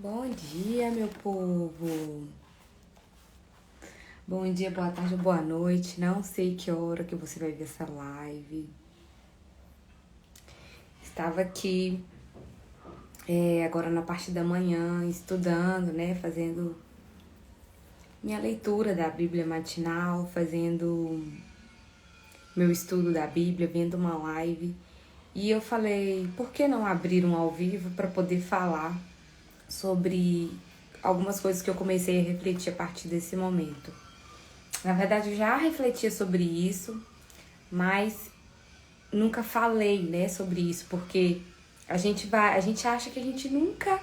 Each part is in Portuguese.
Bom dia, meu povo. Bom dia, boa tarde, boa noite. Não sei que hora que você vai ver essa live. Estava aqui agora na parte da manhã, estudando, né? Fazendo minha leitura da Bíblia matinal, fazendo meu estudo da Bíblia, vendo uma live. E eu falei, por que não abrir um ao vivo para poder falar sobre algumas coisas que eu comecei a refletir a partir desse momento. Na verdade, eu já refletia sobre isso, mas nunca falei, né, sobre isso, porque a gente acha que a gente nunca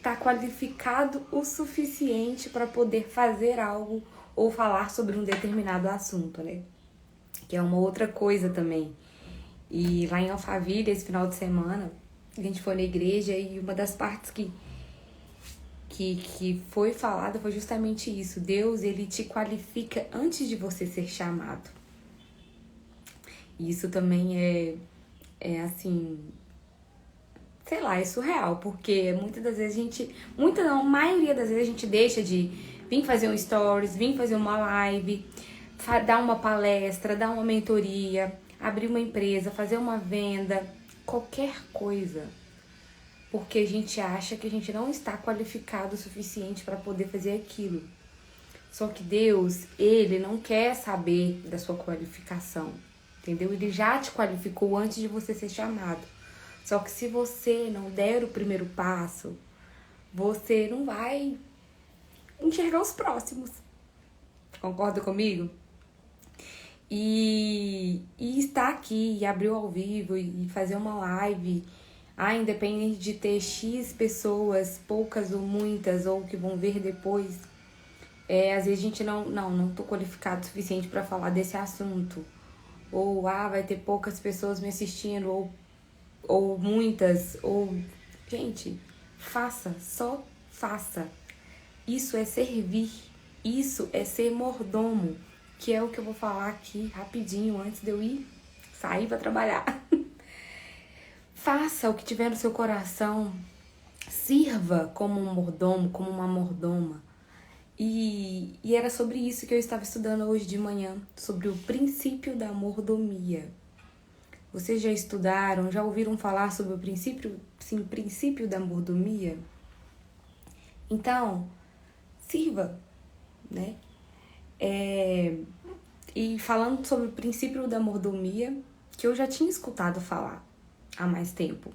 tá qualificado o suficiente para poder fazer algo ou falar sobre um determinado assunto, né? Que é uma outra coisa também. E lá em Alphaville, esse final de semana, a gente foi na igreja e uma das partes que foi falada foi justamente isso. Deus, ele te qualifica antes de você ser chamado. E isso também é assim, sei lá, é surreal, porque muitas das vezes a maioria das vezes a gente deixa de vir fazer um stories, vir fazer uma live, dar uma palestra, dar uma mentoria, abrir uma empresa, fazer uma venda, qualquer coisa. Porque a gente acha que a gente não está qualificado o suficiente para poder fazer aquilo. Só que Deus, ele não quer saber da sua qualificação, entendeu? Ele já te qualificou antes de você ser chamado. Só que se você não der o primeiro passo, você não vai enxergar os próximos. Concorda comigo? E estar aqui, e abrir ao vivo, e fazer uma live, independente de ter X pessoas, poucas ou muitas, ou que vão ver depois, às vezes a gente não tô qualificado o suficiente para falar desse assunto. Ou, vai ter poucas pessoas me assistindo, ou muitas, ou... Gente, faça, só faça. Isso é servir, isso é ser mordomo, que é o que eu vou falar aqui rapidinho antes de eu sair para trabalhar. Faça o que tiver no seu coração, sirva como um mordomo, como uma mordoma. E era sobre isso que eu estava estudando hoje de manhã, sobre o princípio da mordomia. Vocês já estudaram, já ouviram falar sobre o princípio da mordomia? Então, sirva, né? E falando sobre o princípio da mordomia, que eu já tinha escutado falar há mais tempo.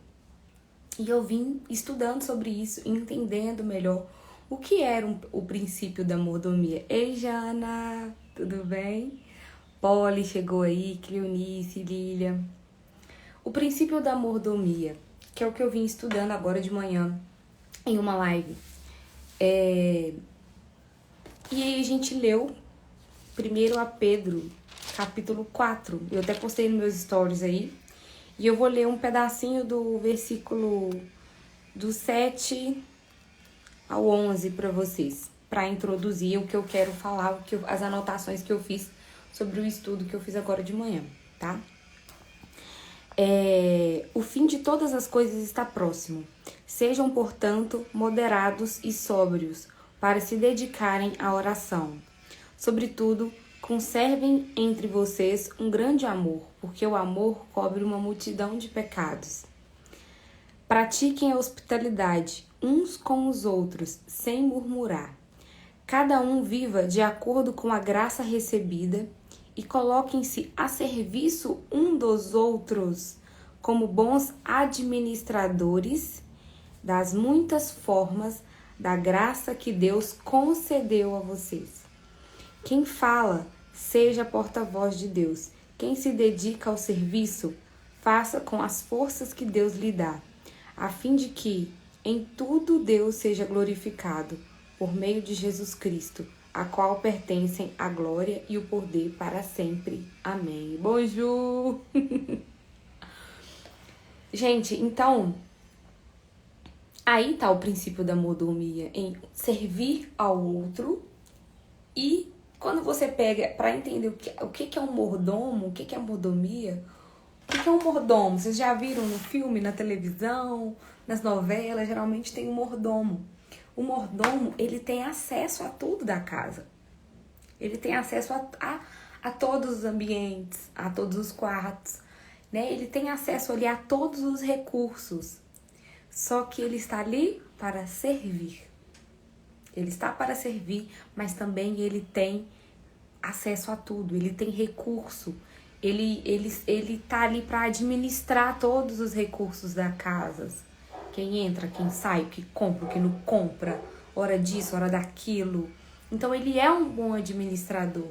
E eu vim estudando sobre isso, entendendo melhor o que era o princípio da mordomia. Ei, Jana, tudo bem? Polly chegou aí, Cleonice, Lília. O princípio da mordomia, que é o que eu vim estudando agora de manhã em uma live. E aí a gente leu 1 Pedro, capítulo 4. Eu até postei nos meus stories aí. E eu vou ler um pedacinho do versículo do 7 ao 11 para vocês, para introduzir o que eu quero falar, as anotações que eu fiz sobre o estudo que eu fiz agora de manhã, tá? O fim de todas as coisas está próximo. Sejam, portanto, moderados e sóbrios para se dedicarem à oração. Sobretudo, conservem entre vocês um grande amor, porque o amor cobre uma multidão de pecados. Pratiquem a hospitalidade uns com os outros, sem murmurar. Cada um viva de acordo com a graça recebida e coloquem-se a serviço um dos outros como bons administradores das muitas formas da graça que Deus concedeu a vocês. Quem fala, seja porta-voz de Deus. Quem se dedica ao serviço, faça com as forças que Deus lhe dá, a fim de que em tudo Deus seja glorificado, por meio de Jesus Cristo, a qual pertencem a glória e o poder para sempre. Amém. Bonjour! Gente, então, aí tá o princípio da mordomia, em servir ao outro. E quando você pega para entender o que é um mordomo, o que é mordomia, o que é um mordomo? Vocês já viram no filme, na televisão, nas novelas, geralmente tem um mordomo. O mordomo, ele tem acesso a tudo da casa. Ele tem acesso a todos os ambientes, a todos os quartos, né? Ele tem acesso ali a todos os recursos. Só que ele está ali para servir. Ele está para servir, mas também ele tem acesso a tudo. Ele tem recurso. Ele tá ali para administrar todos os recursos da casa. Quem entra, quem sai, o que compra, o que não compra, hora disso, hora daquilo. Então, ele é um bom administrador.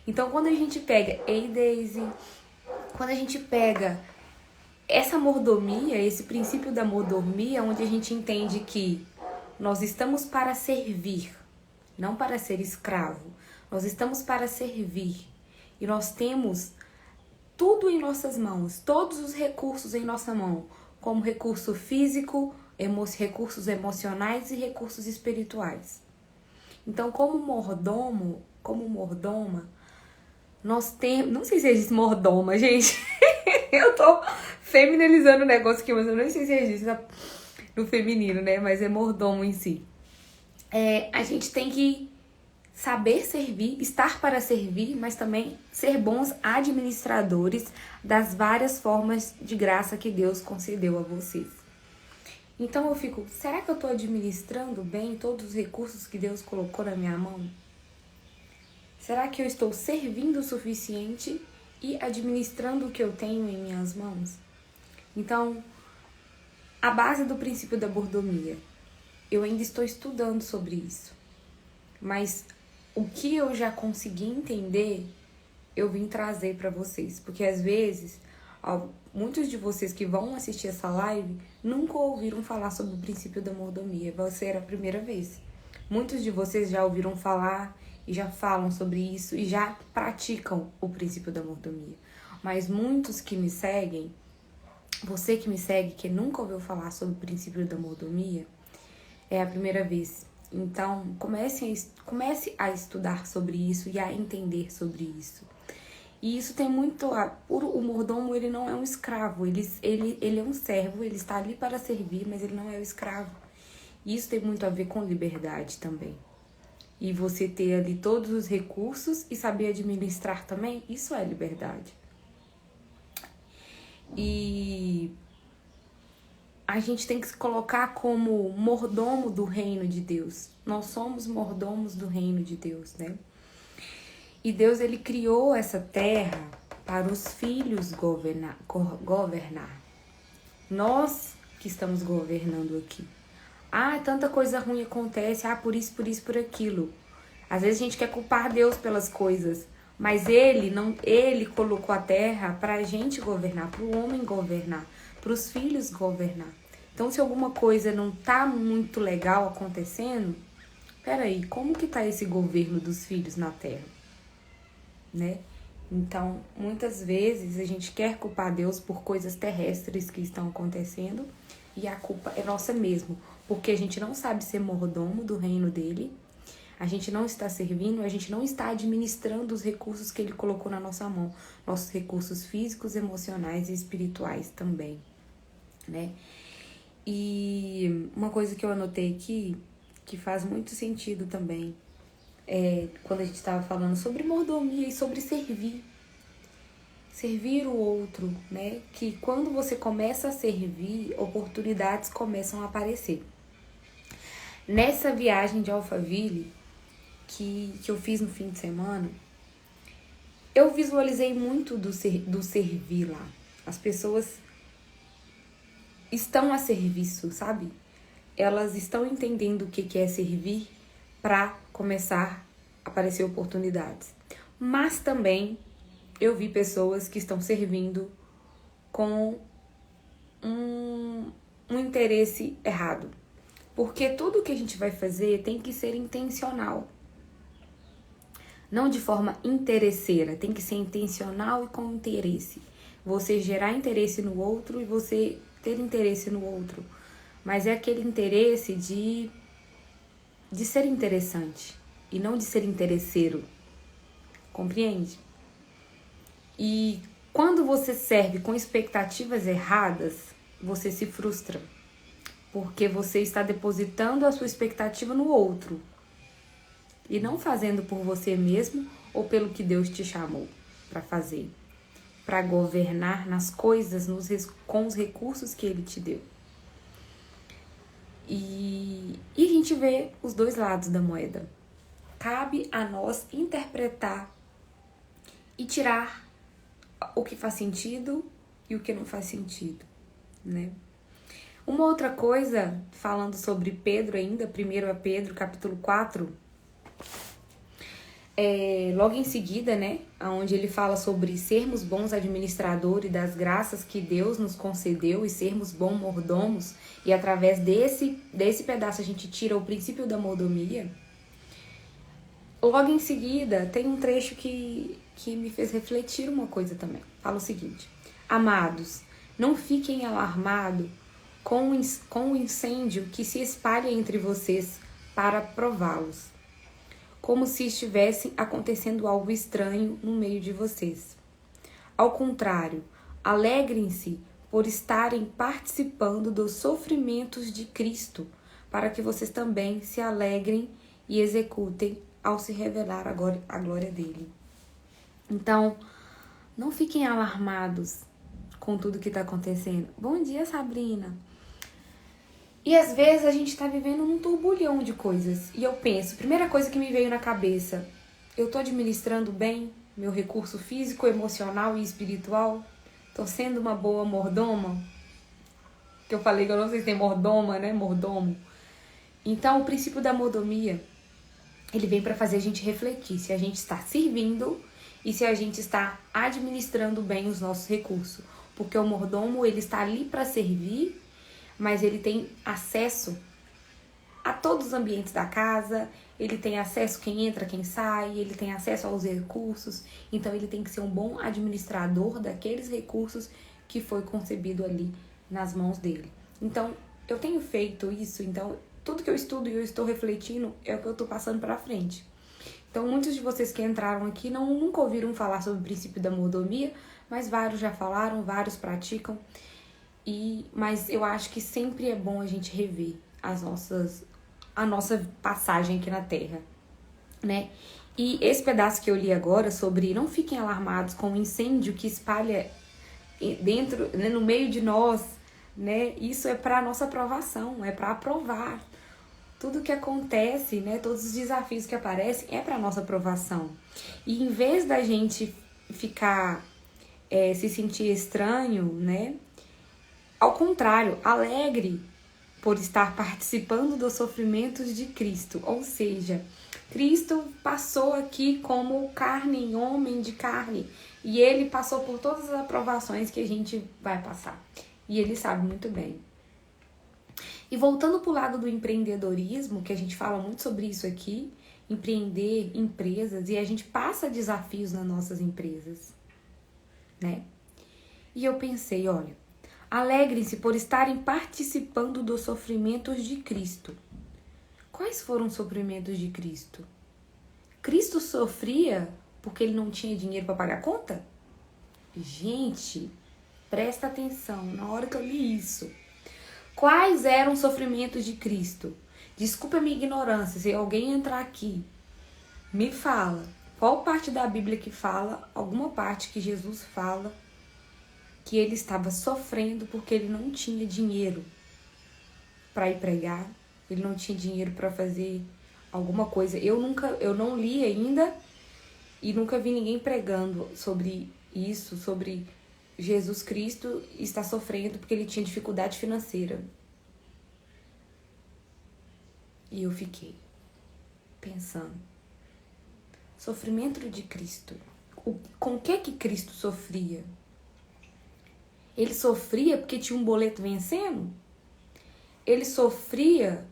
Então, quando a gente pega, ei, Daisy, quando a gente pega essa mordomia, esse princípio da mordomia, onde a gente entende que nós estamos para servir, não para ser escravo. Nós estamos para servir. E nós temos tudo em nossas mãos, todos os recursos em nossa mão, como recurso físico, recursos emocionais e recursos espirituais. Então, como mordomo, como mordoma, nós temos... Não sei se existe mordoma, gente. Eu tô feminilizando o negócio aqui, mas eu não sei se existe no feminino, né? Mas é mordomo em si. A gente tem que saber servir, estar para servir, mas também ser bons administradores das várias formas de graça que Deus concedeu a vocês. Então eu fico, será que eu estou administrando bem todos os recursos que Deus colocou na minha mão? Será que eu estou servindo o suficiente e administrando o que eu tenho em minhas mãos? Então, a base do princípio da mordomia, eu ainda estou estudando sobre isso. Mas o que eu já consegui entender, eu vim trazer para vocês. Porque às vezes, muitos de vocês que vão assistir essa live nunca ouviram falar sobre o princípio da mordomia. Vai ser a primeira vez. Muitos de vocês já ouviram falar e já falam sobre isso e já praticam o princípio da mordomia. Mas muitos que me seguem, você que me segue, que nunca ouviu falar sobre o princípio da mordomia, é a primeira vez. Então, comece a estudar sobre isso e a entender sobre isso. E isso tem muito... O mordomo, ele não é um escravo, ele é um servo, ele está ali para servir, mas ele não é um escravo. E isso tem muito a ver com liberdade também. E você ter ali todos os recursos e saber administrar também, isso é liberdade. E a gente tem que se colocar como mordomo do reino de Deus. Nós somos mordomos do reino de Deus, né? E Deus, ele criou essa terra para os filhos governar. Nós que estamos governando aqui. Tanta coisa ruim acontece, por isso, por aquilo. Às vezes a gente quer culpar Deus pelas coisas, mas ele colocou a terra para a gente governar, para o homem governar, para os filhos governar. Então, se alguma coisa não tá muito legal acontecendo, peraí, como que tá esse governo dos filhos na terra? Né? Então, muitas vezes a gente quer culpar Deus por coisas terrestres que estão acontecendo e a culpa é nossa mesmo, porque a gente não sabe ser mordomo do reino dele, a gente não está servindo, a gente não está administrando os recursos que ele colocou na nossa mão, nossos recursos físicos, emocionais e espirituais também, né? E uma coisa que eu anotei aqui, que faz muito sentido também, quando a gente estava falando sobre mordomia e sobre servir o outro, né? Que quando você começa a servir, oportunidades começam a aparecer. Nessa viagem de Alphaville que eu fiz no fim de semana, eu visualizei muito do servir lá. As pessoas estão a serviço, sabe? Elas estão entendendo o que é servir para começar a aparecer oportunidades. Mas também eu vi pessoas que estão servindo com um interesse errado. Porque tudo que a gente vai fazer tem que ser intencional. Não de forma interesseira, tem que ser intencional e com interesse. Você gerar interesse no outro e você ter interesse no outro. Mas é aquele interesse de ser interessante e não de ser interesseiro. Compreende? E quando você serve com expectativas erradas, você se frustra. porque você está depositando a sua expectativa no outro e não fazendo por você mesmo ou pelo que Deus te chamou para fazer, para governar nas coisas com os recursos que Ele te deu. E a gente vê os dois lados da moeda. Cabe a nós interpretar e tirar o que faz sentido e o que não faz sentido, né? Uma outra coisa, falando sobre Pedro ainda, 1 Pedro, capítulo 4, logo em seguida, né, onde ele fala sobre sermos bons administradores das graças que Deus nos concedeu e sermos bons mordomos, e através desse pedaço a gente tira o princípio da mordomia. Logo em seguida, tem um trecho que me fez refletir uma coisa também. Fala o seguinte: amados, não fiquem alarmados com o incêndio que se espalha entre vocês para prová-los, como se estivesse acontecendo algo estranho no meio de vocês. Ao contrário, alegrem-se por estarem participando dos sofrimentos de Cristo, para que vocês também se alegrem e executem ao se revelar a glória dele. Então, não fiquem alarmados com tudo que está acontecendo. Bom dia, Sabrina. E às vezes a gente está vivendo num turbulhão de coisas. E eu penso, primeira coisa que me veio na cabeça, eu estou administrando bem meu recurso físico, emocional e espiritual? Estou sendo uma boa mordoma? Que eu falei que eu não sei se tem mordoma, né? Mordomo. Então, o princípio da mordomia, ele vem para fazer a gente refletir se a gente está servindo e se a gente está administrando bem os nossos recursos. Porque o mordomo, ele está ali para servir, mas ele tem acesso a todos os ambientes da casa, ele tem acesso a quem entra, quem sai, ele tem acesso aos recursos, então ele tem que ser um bom administrador daqueles recursos que foi concebido ali nas mãos dele. Então, eu tenho feito isso, então tudo que eu estudo e eu estou refletindo é o que eu estou passando para frente. Então, muitos de vocês que entraram aqui nunca ouviram falar sobre o princípio da mordomia, mas vários já falaram, vários praticam. Mas eu acho que sempre é bom a gente rever a nossa passagem aqui na Terra, né? E esse pedaço que eu li agora sobre não fiquem alarmados com o incêndio que espalha dentro, né, no meio de nós, né? Isso é para nossa aprovação, é para aprovar. Tudo que acontece, né? Todos os desafios que aparecem é para nossa aprovação. E em vez da gente ficar se sentir estranho, né? Ao contrário, alegre por estar participando dos sofrimentos de Cristo. Ou seja, Cristo passou aqui como carne, homem de carne. E ele passou por todas as aprovações que a gente vai passar. E ele sabe muito bem. E voltando para o lado do empreendedorismo, que a gente fala muito sobre isso aqui, empreender empresas, e a gente passa desafios nas nossas empresas, né? E eu pensei, olha, alegrem-se por estarem participando dos sofrimentos de Cristo. Quais foram os sofrimentos de Cristo? Cristo sofria porque ele não tinha dinheiro para pagar a conta? Gente, presta atenção na hora que eu li isso. Quais eram os sofrimentos de Cristo? Desculpa a minha ignorância, se alguém entrar aqui, me fala. Qual parte da Bíblia que fala, alguma parte que Jesus fala que ele estava sofrendo porque ele não tinha dinheiro para ir pregar, ele não tinha dinheiro para fazer alguma coisa. Eu não li ainda e nunca vi ninguém pregando sobre isso, sobre Jesus Cristo estar sofrendo porque ele tinha dificuldade financeira. E eu fiquei pensando, sofrimento de Cristo, com o que Cristo sofria? Ele sofria porque tinha um boleto vencendo? Ele sofria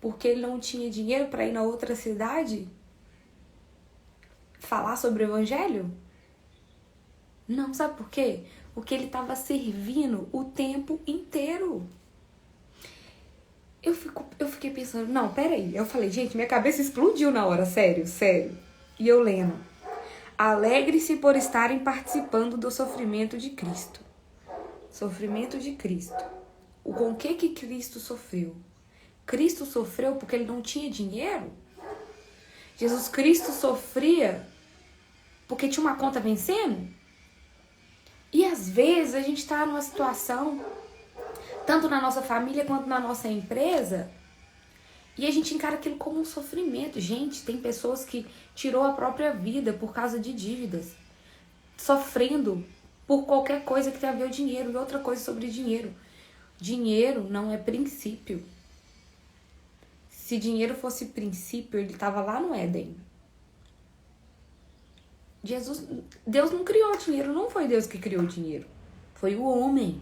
porque ele não tinha dinheiro para ir na outra cidade falar sobre o evangelho? Não, sabe por quê? Porque ele estava servindo o tempo inteiro. Eu fiquei pensando, não, peraí. Eu falei, gente, minha cabeça explodiu na hora, sério. E eu lendo. Alegre-se por estarem participando do sofrimento de Cristo. Sofrimento de Cristo. com o que Cristo sofreu? Cristo sofreu porque ele não tinha dinheiro? Jesus Cristo sofria porque tinha uma conta vencendo? E às vezes a gente está numa situação, tanto na nossa família quanto na nossa empresa, e a gente encara aquilo como um sofrimento. Gente, tem pessoas que tirou a própria vida por causa de dívidas, sofrendo por qualquer coisa que tenha a ver com dinheiro. E outra coisa sobre dinheiro. Dinheiro não é princípio. Se dinheiro fosse princípio, ele estava lá no Éden. Deus não criou dinheiro, não foi Deus que criou o dinheiro. Foi o homem.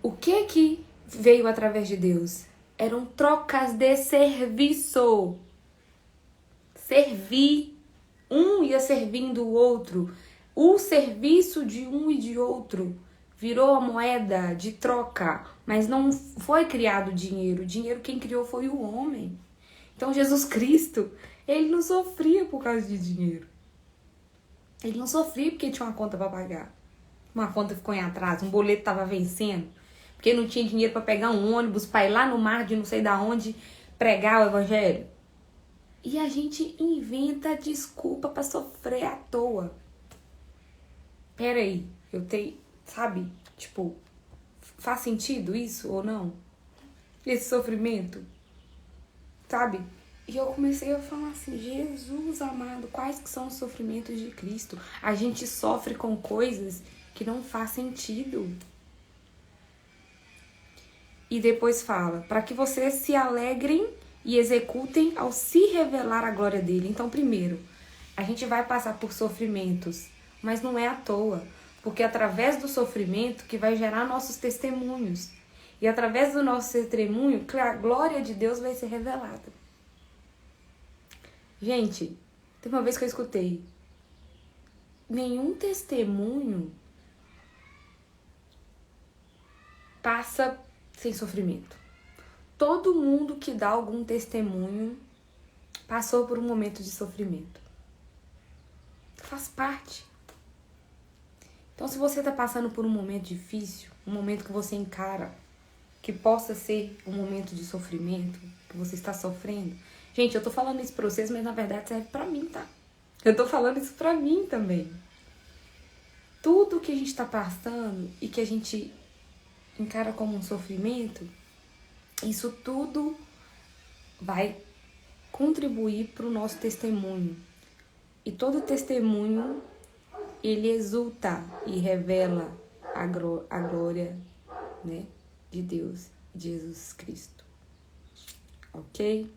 O que veio através de Deus? Eram trocas de serviço. Servir. Um ia servindo o outro. O serviço de um e de outro virou a moeda de troca. Mas não foi criado dinheiro. O dinheiro quem criou foi o homem. Então Jesus Cristo, ele não sofria por causa de dinheiro. Ele não sofria porque tinha uma conta para pagar. Uma conta ficou em atraso, um boleto estava vencendo. Porque não tinha dinheiro para pegar um ônibus, para ir lá no mar de não sei da onde pregar o evangelho. E a gente inventa desculpa para sofrer à toa. Peraí, eu tenho, sabe? Tipo, faz sentido isso ou não? Esse sofrimento, sabe? E eu comecei a falar assim, Jesus amado, quais que são os sofrimentos de Cristo? A gente sofre com coisas que não faz sentido. E depois fala, para que vocês se alegrem e executem ao se revelar a glória dele. Então, primeiro, a gente vai passar por sofrimentos, mas não é à toa, porque é através do sofrimento que vai gerar nossos testemunhos. E através do nosso testemunho, que a glória de Deus vai ser revelada. Gente, tem uma vez que eu escutei, nenhum testemunho passa sem sofrimento. Todo mundo que dá algum testemunho passou por um momento de sofrimento. Faz parte. Então, se você está passando por um momento difícil, um momento que você encara que possa ser um momento de sofrimento, que você está sofrendo. Gente, eu tô falando isso pra vocês, mas na verdade serve pra mim, tá? Eu tô falando isso pra mim também. Tudo que a gente tá passando e que a gente encara como um sofrimento, isso tudo vai contribuir pro nosso testemunho. E todo testemunho, ele exulta e revela a glória, né, de Deus, de Jesus Cristo. Ok?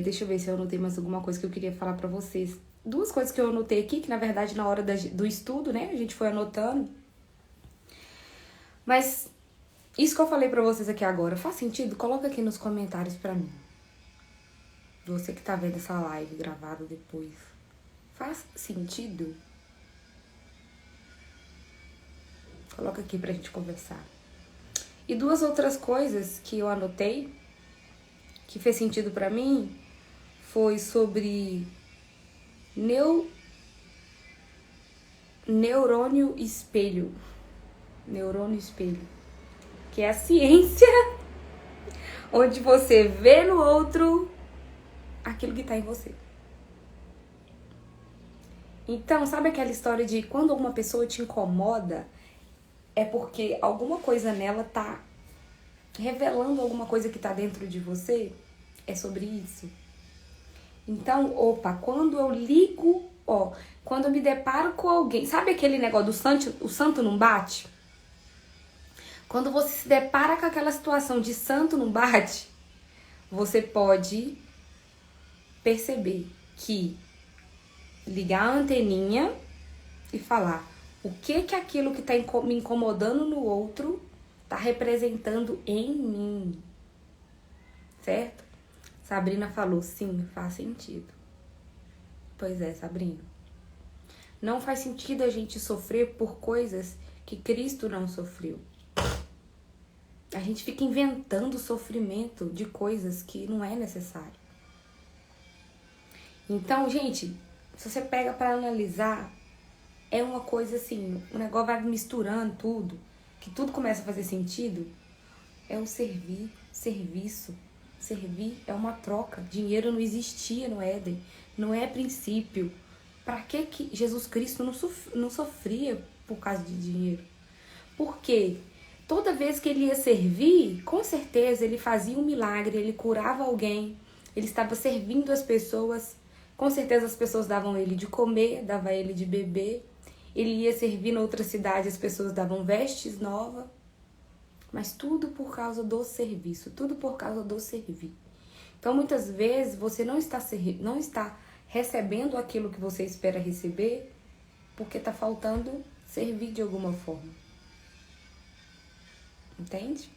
Deixa eu ver se eu anotei mais alguma coisa que eu queria falar pra vocês. Duas coisas que eu anotei aqui, que na verdade na hora do estudo, né, a gente foi anotando. Mas isso que eu falei pra vocês aqui agora, faz sentido? Coloca aqui nos comentários pra mim. Você que tá vendo essa live gravada depois. Faz sentido? Coloca aqui pra gente conversar. E duas outras coisas que eu anotei, que fez sentido pra mim, foi sobre neurônio espelho. Neurônio espelho. Que é a ciência onde você vê no outro aquilo que tá em você. Então, sabe aquela história de quando alguma pessoa te incomoda, é porque alguma coisa nela tá revelando alguma coisa que tá dentro de você? É sobre isso. Então, quando eu ligo, quando eu me deparo com alguém, sabe aquele negócio o santo não bate? Quando você se depara com aquela situação de santo não bate, você pode perceber que ligar a anteninha e falar o que aquilo que tá me incomodando no outro tá representando em mim. Certo? Sabrina falou, sim, faz sentido. Pois é, Sabrina. Não faz sentido a gente sofrer por coisas que Cristo não sofreu. A gente fica inventando sofrimento de coisas que não é necessário. Então, gente, se você pega pra analisar, é uma coisa assim, o negócio vai misturando tudo. que tudo começa a fazer sentido, é o servir, serviço. Servir é uma troca. Dinheiro não existia no Éden, não é princípio. Para que Jesus Cristo não sofria por causa de dinheiro? Porque toda vez que ele ia servir, com certeza ele fazia um milagre, ele curava alguém, ele estava servindo as pessoas. Com certeza as pessoas davam ele de comer, davam ele de beber. Ele ia servir em outra cidade, as pessoas davam vestes novas. Mas tudo por causa do serviço, tudo por causa do servir. Então, muitas vezes, você não está recebendo aquilo que você espera receber porque está faltando servir de alguma forma. Entende?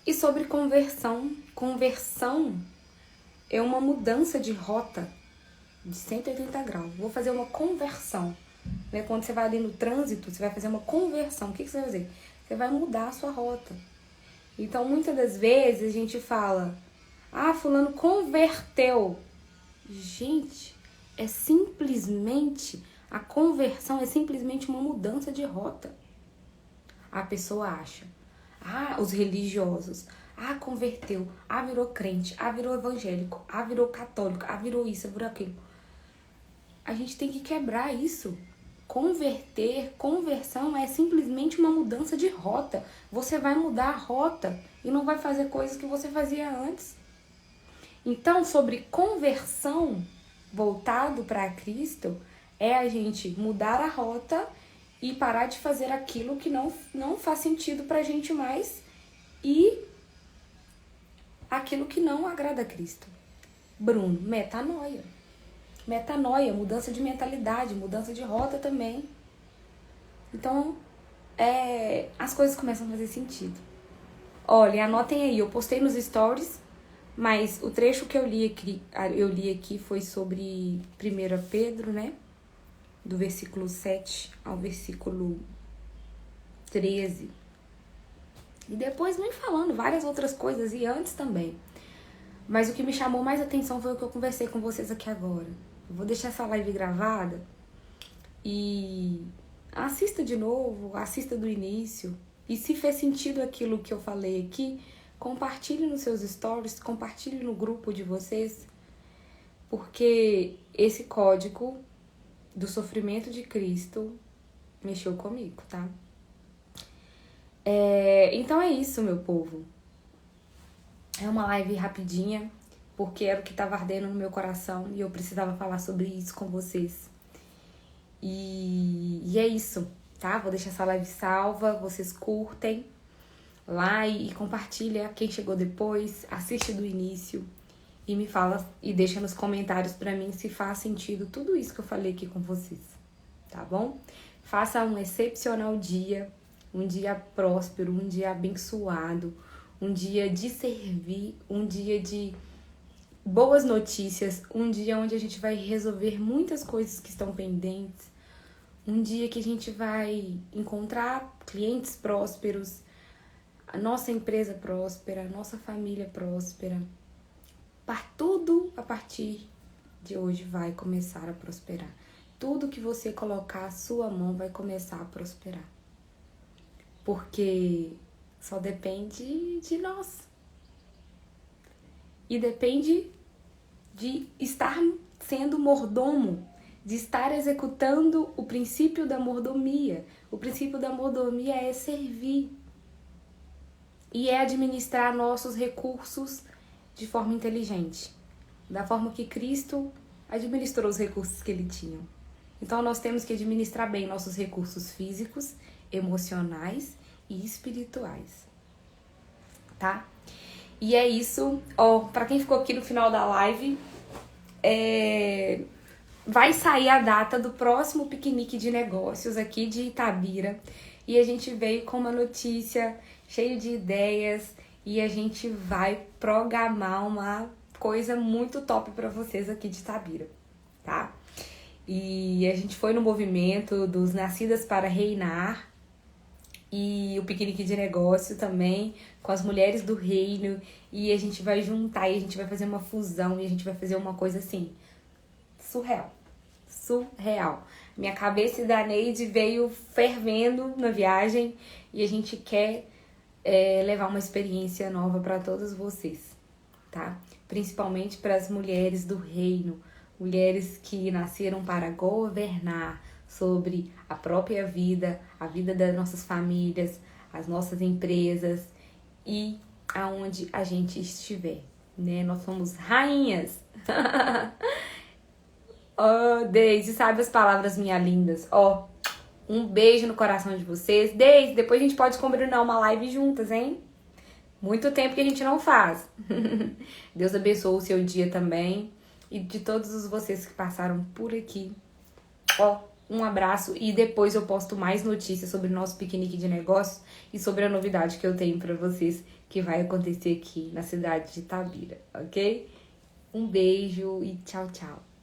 E sobre conversão. Conversão é uma mudança de rota de 180 graus. Vou fazer uma conversão. Né? Quando você vai ali no trânsito, você vai fazer uma conversão. O que você vai fazer? Você vai mudar a sua rota. Então, muitas das vezes, a gente fala, fulano converteu. Gente, a conversão é simplesmente uma mudança de rota. A pessoa acha, os religiosos, converteu, virou crente, virou evangélico, virou católico, virou isso, virou aquilo. A gente tem que quebrar isso. Conversão é simplesmente uma mudança de rota. Você vai mudar a rota e não vai fazer coisas que você fazia antes. Então, sobre conversão voltado para Cristo, é a gente mudar a rota e parar de fazer aquilo que não faz sentido pra gente mais e aquilo que não agrada a Cristo. Bruno, metanoia. Metanoia, mudança de mentalidade, mudança de rota também. Então, as coisas começam a fazer sentido. Olha, anotem aí, eu postei nos stories, mas o trecho que eu li aqui foi sobre 1 Pedro, né? Do versículo 7 ao versículo 13. E depois vem falando várias outras coisas, e antes também. Mas o que me chamou mais atenção foi o que eu conversei com vocês aqui agora. Eu vou deixar essa live gravada e assista de novo, assista do início. E se fez sentido aquilo que eu falei aqui, compartilhe nos seus stories, compartilhe no grupo de vocês, porque esse código do sofrimento de Cristo mexeu comigo, tá? Então é isso, meu povo. É uma live rapidinha, porque era o que estava ardendo no meu coração e eu precisava falar sobre isso com vocês. E é isso, tá? Vou deixar essa live salva, vocês curtem lá e compartilha quem chegou depois, assiste do início e me fala e deixa nos comentários pra mim se faz sentido tudo isso que eu falei aqui com vocês, tá bom? Faça um excepcional dia, um dia próspero, um dia abençoado, um dia de servir, um dia de boas notícias, um dia onde a gente vai resolver muitas coisas que estão pendentes, um dia que a gente vai encontrar clientes prósperos, a nossa empresa próspera, a nossa família próspera. Tudo a partir de hoje vai começar a prosperar. Tudo que você colocar a sua mão vai começar a prosperar. Porque só depende de nós. E depende de estar sendo mordomo, de estar executando o princípio da mordomia. O princípio da mordomia é servir. E é administrar nossos recursos de forma inteligente. Da forma que Cristo administrou os recursos que ele tinha. Então nós temos que administrar bem nossos recursos físicos, emocionais e espirituais. Tá? E é isso. Pra quem ficou aqui no final da live, vai sair a data do próximo piquenique de negócios aqui de Itabira. E a gente veio com uma notícia cheia de ideias e a gente vai programar uma coisa muito top pra vocês aqui de Itabira, tá? E a gente foi no movimento dos Nascidas para Reinar e o piquenique de negócio também com as mulheres do reino, e a gente vai juntar e a gente vai fazer uma fusão e a gente vai fazer uma coisa assim surreal, surreal. Minha cabeça e da Neide veio fervendo na viagem e a gente quer levar uma experiência nova para todos vocês, tá? Principalmente para as mulheres do reino, mulheres que nasceram para governar sobre a própria vida, a vida das nossas famílias, as nossas empresas e aonde a gente estiver, né? Nós somos rainhas. Oh, Deise, sabe as palavras minhas lindas? Ó, um beijo no coração de vocês. Deise, depois a gente pode combinar uma live juntas, hein? Muito tempo que a gente não faz. Deus abençoe o seu dia também. E de todos vocês que passaram por aqui. Ó, um abraço. E depois eu posto mais notícias sobre o nosso piquenique de negócios e sobre a novidade que eu tenho pra vocês que vai acontecer aqui na cidade de Itabira, ok? Um beijo e tchau, tchau.